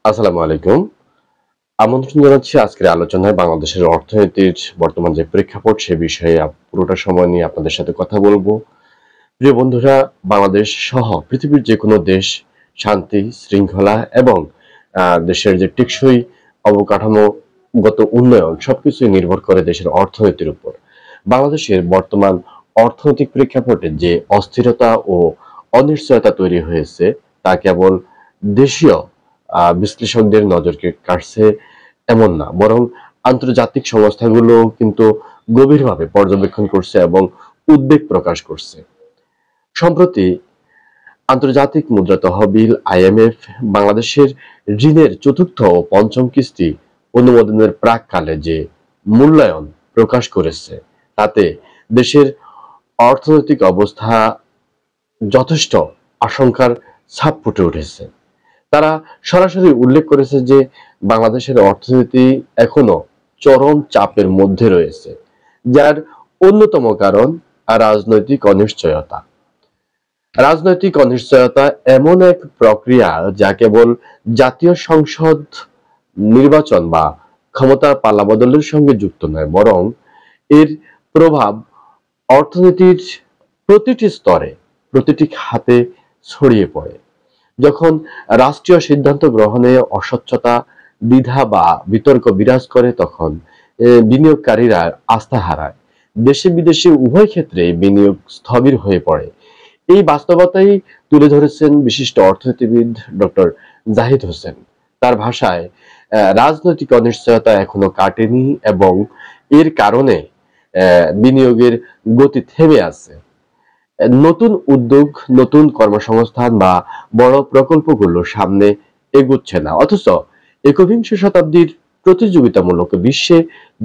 আসসালামু আলাইকুম। আমন্ত্রণ জানাচ্ছি আজকের আলোচনায় বাংলাদেশের অর্থনীতির বর্তমান যে প্রেক্ষাপট সে বিষয়ে পুরোটা সময় নিয়ে আপনাদের সাথে কথা বলবো। প্রিয় বন্ধুরা, বাংলাদেশ সহ পৃথিবীর যেকোনো দেশ শান্তি, শৃঙ্খলা এবং দেশের যে টেকসই অবকাঠামোগত উন্নয়ন সবকিছুই নির্ভর করে দেশের অর্থনীতির উপর। বাংলাদেশের বর্তমান অর্থনৈতিক প্রেক্ষাপটে যে অস্থিরতা ও অনিশ্চয়তা তৈরি হয়েছে তা কেবল দেশীয় বিশ্লেষকদের নজরকে কাটছে এমন না, বরং আন্তর্জাতিক সংস্থাগুলো কিন্তু গভীরভাবে পর্যবেক্ষণ করছে এবং উদ্বেগ প্রকাশ করছে। সম্প্রতি আন্তর্জাতিক মুদ্রা তহবিল আইএমএফ বাংলাদেশের ঋণের চতুর্থ ও পঞ্চম কিস্তি অনুমোদনের প্রাককালে যে মূল্যায়ন প্রকাশ করেছে তাতে দেশের অর্থনৈতিক অবস্থা যথেষ্ট আশঙ্কার ছাপ ফুটে উঠেছে। তারা সরাসরি উল্লেখ করেছে যে বাংলাদেশের অর্থনীতি এখনো চরম চাপের মধ্যে রয়েছে, যার অন্যতম কারণ রাজনৈতিক অনিশ্চয়তা। রাজনৈতিক অনিশ্চয়তা এমন এক প্রক্রিয়া যা কেবল জাতীয় সংসদ নির্বাচন বা ক্ষমতার পালাবদলের সঙ্গে যুক্ত নয়, বরং এর প্রভাব অর্থনীতির প্রতিটি স্তরে, প্রতিটি খাতে ছড়িয়ে পড়ে। যখন রাষ্ট্রীয় সিদ্ধান্ত গ্রহণে অস্বচ্ছতা, দ্বিধা বা বিতর্ক বিরাজ করে, তখন বিনিয়োগকারীরা আস্থা হারায়। দেশে বিদেশে উভয় ক্ষেত্রে বিনিয়োগ স্থবির হয়ে পড়ে। এই বাস্তবতাই তুলে ধরেছেন বিশিষ্ট অর্থনীতিবিদ ডক্টর জাহিদ হোসেন। তার ভাষায়, রাজনৈতিক অনিশ্চয়তা এখনো কাটেনি এবং এর কারণে বিনিয়োগের গতি থেমে আছে। নতুন উদ্যোগ, নতুন কর্মসংস্থান বা বড় প্রকল্পগুলো সামনে এগুচ্ছে না, অথচ একবিংশ শতাব্দীর প্রতিযোগিতামূলক বিশ্বে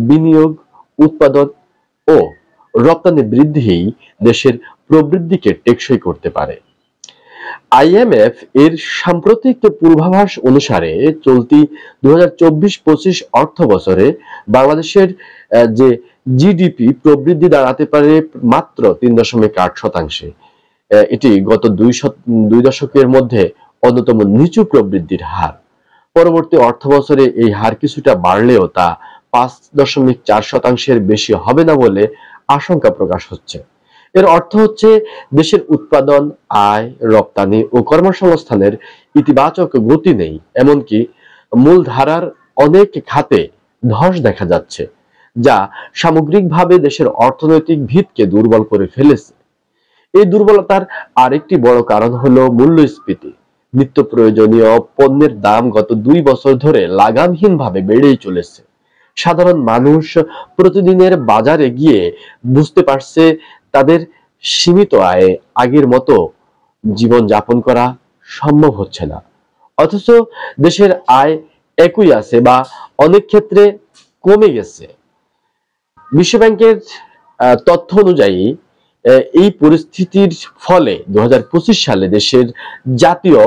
বিনিয়োগ, উৎপাদন ও রপ্তানি বৃদ্ধিই দেশের প্রবৃদ্ধিকে টেকসই করতে পারে। আইএমএফ এর সাম্প্রতিক পূর্বাভাস অনুসারে চলতি 2024-25 অর্থ বছরে বাংলাদেশের যে জিডিপি প্রবৃদ্ধি দাঁড়াতে পারে মাত্র 3.8%। এটি গত দুই দশকের মধ্যে অন্যতম নিচু প্রবৃদ্ধির হার। পরবর্তী অর্থ বছরে এই হার কিছুটা বাড়লেও তা 5.4%-এর বেশি হবে না বলে আশঙ্কা প্রকাশ হচ্ছে। এর অর্থ হচ্ছে দেশের উৎপাদন, আয়, রপ্তানি ও কর্মসংস্থানের ইতিবাচক গতি নেই, এমনকি মূলধারার অনেক খাতে ধস দেখা যাচ্ছে, যা সামগ্রিকভাবে দেশের অর্থনৈতিক ভিতকে দুর্বল করে ফেলেছে। এই দুর্বলতার আরেকটি বড় কারণ হলো মূল্যস্ফীতি। নিত্য প্রয়োজনীয় পণ্যের দাম গত 2 বছর ধরে লাগামহীনভাবে বেড়েই চলেছে। সাধারণ মানুষ প্রতিদিনের বাজারে গিয়ে বুঝতে পারছে তাদের সীমিত আয়ে আগের মতো জীবন যাপন করা সম্ভব হচ্ছে না। অথচ দেশের আয় একই আছে বা অনেক ক্ষেত্রে কমে গেছে। বিশ্বব্যাংকের তথ্য অনুযায়ী এই পরিস্থিতির ফলে 2025 সালে দেশের জাতীয়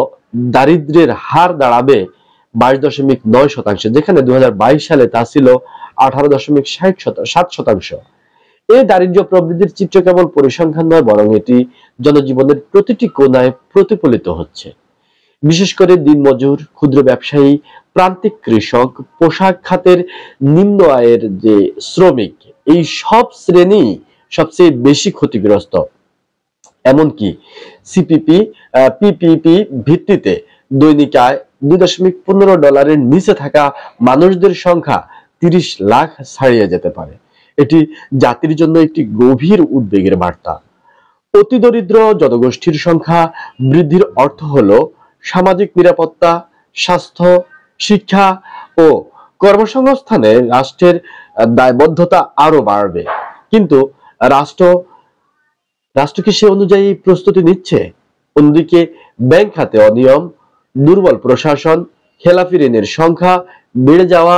দারিদ্র্যের হার দাঁড়াবে 22.9%, যেখানে 2022 সালে তা ছিল 18.7%। এই দারিদ্র্য প্রবৃদ্ধির চিত্র কেবল পরিসংখ্যান নয়, বরং এটি জনজীবনের প্রতিটি কোণায় প্রতিফলিত হচ্ছে। বিশেষ করে দিনমজুর, ক্ষুদ্র ব্যবসায়ী, প্রান্তিক কৃষক, পোশাক খাতের নিম্ন আয়ের যে শ্রমিক, এই সব শ্রেণী সবচেয়ে বেশি ক্ষতিগ্রস্ত। এমনকি পিপিপি ভিত্তিতে দৈনিক আয় $2.15 নিচে থাকা মানুষদের সংখ্যা 30 লাখ ছাড়িয়ে যেতে পারে। এটি জাতির জন্য একটি গভীর উদ্বেগের বার্তা। অতি দরিদ্র জনগোষ্ঠীর সংখ্যা বৃদ্ধির অর্থ হলো সামাজিক নিরাপত্তা, স্বাস্থ্য, শিক্ষা ও কর্মসংস্থানে রাষ্ট্রের দায়বদ্ধতা আরো বাড়বে। কিন্তু রাষ্ট্র রাষ্ট্র কি সে অনুযায়ী প্রস্তুতি নিচ্ছে? অন্যদিকে ব্যাংক খাতে অনিয়ম, দুর্বল প্রশাসন, খেলাপি ঋণের সংখ্যা বেড়ে যাওয়া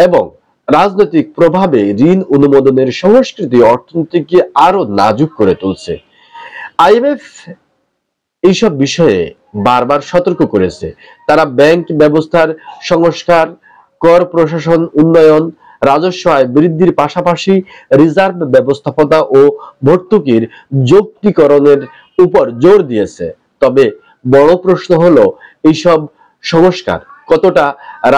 এবং রাজনৈতিক প্রভাবে ঋণ অনুমোদনের সংস্কৃতি অর্থনীতিকে আরো নাজুক করে তুলছে। আইএমএফ এইসব বিষয়ে বারবার সতর্ক করেছে। তারা ব্যাংক ব্যবস্থার সংস্কার, কর প্রশাসন উন্নয়ন, রাজস্ব আয় বৃদ্ধির পাশাপাশি রিজার্ভ ব্যবস্থাপনা ও ভর্তুকির যৌক্তিকরণের উপর জোর দিয়েছে। তবে বড় প্রশ্ন হলো, এইসব সংস্কার কতটা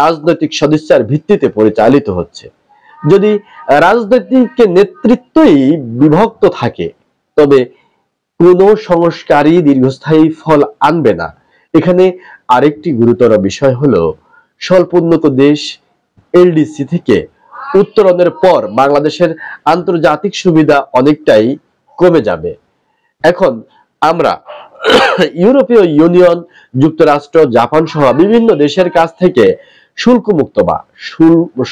রাজনৈতিক সদিচ্ছার ভিত্তিতে পরিচালিত হচ্ছে। যদি রাজনৈতিক নেতৃত্বই বিভক্ত থাকে, তবে কোনো সংস্কারই দীর্ঘস্থায়ী ফল আনবে না। এখানে আরেকটি গুরুতর বিষয় হলো, স্বল্পোন্নত দেশ এলডিসি থেকে উত্তরণের পর বাংলাদেশের আন্তর্জাতিক সুবিধা অনেকটাই কমে যাবে। এখন আমরা ইউরোপীয় ইউনিয়ন, যুক্তরাষ্ট্র, জাপান সহ বিভিন্ন দেশের কাছ থেকে শুল্কমুক্ত বা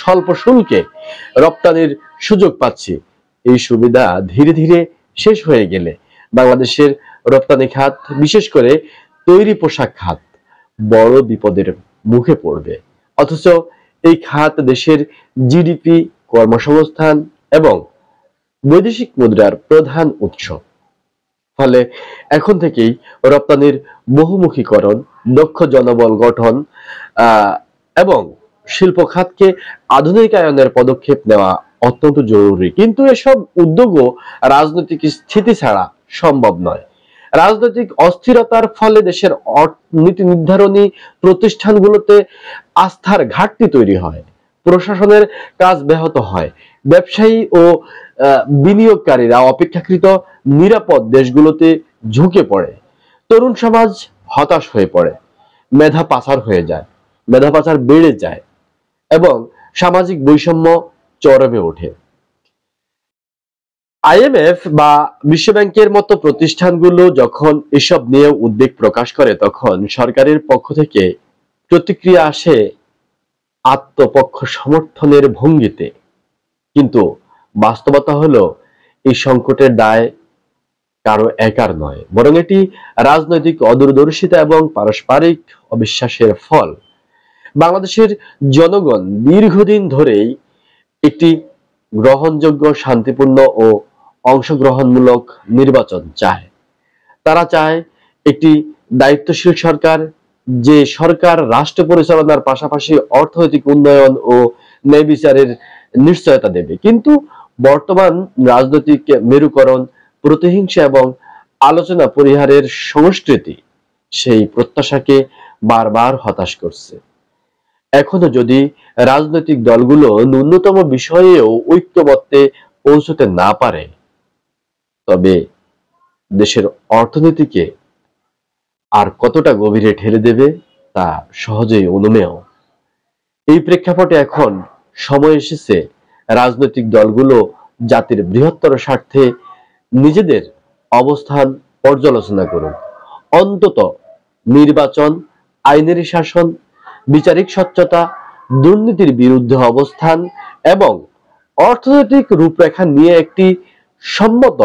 স্বল্প শুল্কে রপ্তানির সুযোগ পাচ্ছি। এই সুবিধা ধীরে ধীরে শেষ হয়ে গেলে বাংলাদেশের রপ্তানি খাত, বিশেষ করে তৈরি পোশাক খাত, বড় বিপদের মুখে পড়বে। অথচ এই খাত দেশের জিডিপি, কর্মসংস্থান এবং বৈদেশিক মুদ্রার প্রধান উৎস। ফলে এখন থেকেই রপ্তানির বহুমুখীকরণ, দক্ষ জনবল গঠন এবং শিল্প খাতকে আধুনিকায়নের পদক্ষেপ নেওয়া অত্যন্ত জরুরি। কিন্তু এসব উদ্যোগও রাজনৈতিক স্থিতি ছাড়া সম্ভব নয়। রাজনৈতিক অস্থিরতার ফলে দেশের নীতি নির্ধারণী প্রতিষ্ঠানগুলোতে আস্থার ঘাটতি তৈরি হয়, প্রশাসনের কাজ ব্যাহত হয়, ব্যবসায়ী ও বিনিয়োগকারীরা অপেক্ষাকৃত নিরাপদ দেশগুলোতে ঝুঁকে পড়ে, তরুণ সমাজ হতাশ হয়ে পড়ে, মেধা পাচার বেড়ে যায় এবং সামাজিক বৈষম্য চরমে ওঠে। আইএমএফ বা বিশ্বব্যাংকের মতো প্রতিষ্ঠানগুলো যখন এসব নিয়ে উদ্বেগ প্রকাশ করে, তখন সরকারের পক্ষ থেকে প্রতিক্রিয়া আসে আত্মপক্ষ সমর্থনের ভঙ্গিতে। কিন্তু বাস্তবতা হলো, এই সংকটের দায় কারো একার নয়, বরং এটি রাজনৈতিক অদূরদর্শিতা এবং পারস্পরিক অবিশ্বাসের ফল। বাংলাদেশের জনগণ দীর্ঘদিন ধরেই একটি গ্রহণযোগ্য, শান্তিপূর্ণ ও অংশগ্রহণমূলক নির্বাচন চায়। তারা চায় একটি দায়িত্বশীল সরকার, যে সরকার রাষ্ট্র পরিচালনার পাশাপাশি অর্থনৈতিক উন্নয়ন ও ন্যায় বিচারের নিশ্চয়তা দেবে। কিন্তু বর্তমান রাজনৈতিক মেরুকরণ, প্রতিহিংসা এবং আলোচনা পরিহারের সংস্কৃতি সেই প্রত্যাশাকে বারবার হতাশ করছে। এখনো যদি রাজনৈতিক দলগুলো ন্যূনতম বিষয়েও ঐক্যমত্যে পৌঁছতে না পারে, তবে দেশের অর্থনীতিকে আর কতটা গভীরে ঠেলে দেবে তা সহজেই অনুমেয়। এই প্রেক্ষাপটে এখন সময় এসেছে রাজনৈতিক দলগুলো জাতির বৃহত্তর স্বার্থে নিজেদের অবস্থান পর্যালোচনা করুন। অন্তত নির্বাচন, আইনের শাসন, বিচারিক স্বচ্ছতা, দুর্নীতির বিরুদ্ধে অবস্থান এবং অর্থনৈতিক রূপরেখা নিয়ে একটি সম্মত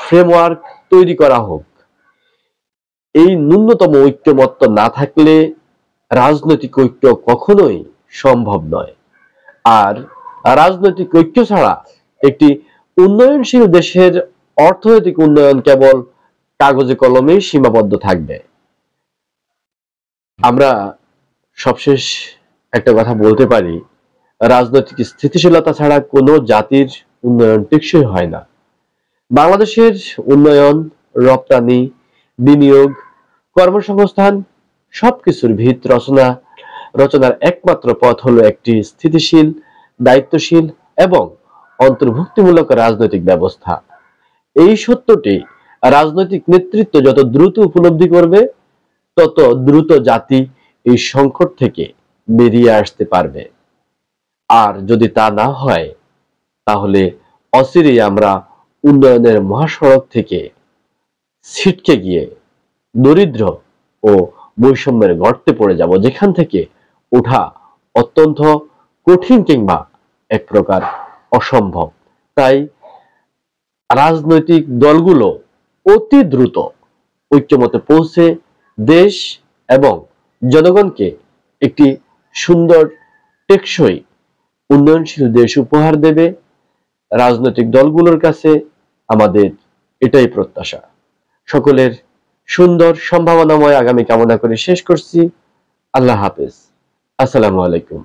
ফ্রেমওয়ার্ক তৈরি করা হোক। এই ন্যূনতম ঐক্যমত্য না থাকলে রাজনৈতিক ঐক্য কখনোই সম্ভব নয়। আর রাজনৈতিক ঐক্য ছাড়া একটি উন্নয়নশীল দেশের অর্থনৈতিক উন্নয়ন কেবল কাগজে কলমেই সীমাবদ্ধ থাকবে। আমরা সবশেষ একটা কথা বলতে পারি, রাজনৈতিক স্থিতিশীলতা ছাড়া কোনো জাতির উন্নয়ন টেকসই হয় না। বাংলাদেশের উন্নয়ন, রপ্তানি, বিনিয়োগ, কর্মসংস্থান সবকিছুর ভিত রচনার একমাত্র পথ হলো একটি স্থিতিশীল, দায়িত্বশীল এবং অন্তর্ভুক্তিমূলক রাজনৈতিক ব্যবস্থা। এই সত্যটি রাজনৈতিক নেতৃত্ব যত দ্রুত উপলব্ধি করবে, তত দ্রুত জাতি এই সংকট থেকে বেরিয়ে আসতে পারবে। আর যদি তা না হয়, তাহলে অচিরেই আমরা উন্নয়নের মহাসড়ক থেকে ছিটকে গিয়ে দরিদ্র ও বৈষম্যের গর্তে পড়ে যাব, যেখান থেকে ওঠা অত্যন্ত কঠিন কিংবা এক প্রকার অসম্ভব। তাই রাজনৈতিক দলগুলো অতি দ্রুত ঐক্যমতে পৌঁছে দেশ এবং জনগণকে একটি সুন্দর, টেকসই, উন্নয়নশীল দেশ উপহার দেবে। রাজনৈতিক দলগুলোর কাছে আমাদের এটাই প্রত্যাশা। সকলের সুন্দর, সম্ভাবনাময় আগামী কামনা করে শেষ করছি। আল্লাহ হাফেজ। আসসালামু আলাইকুম।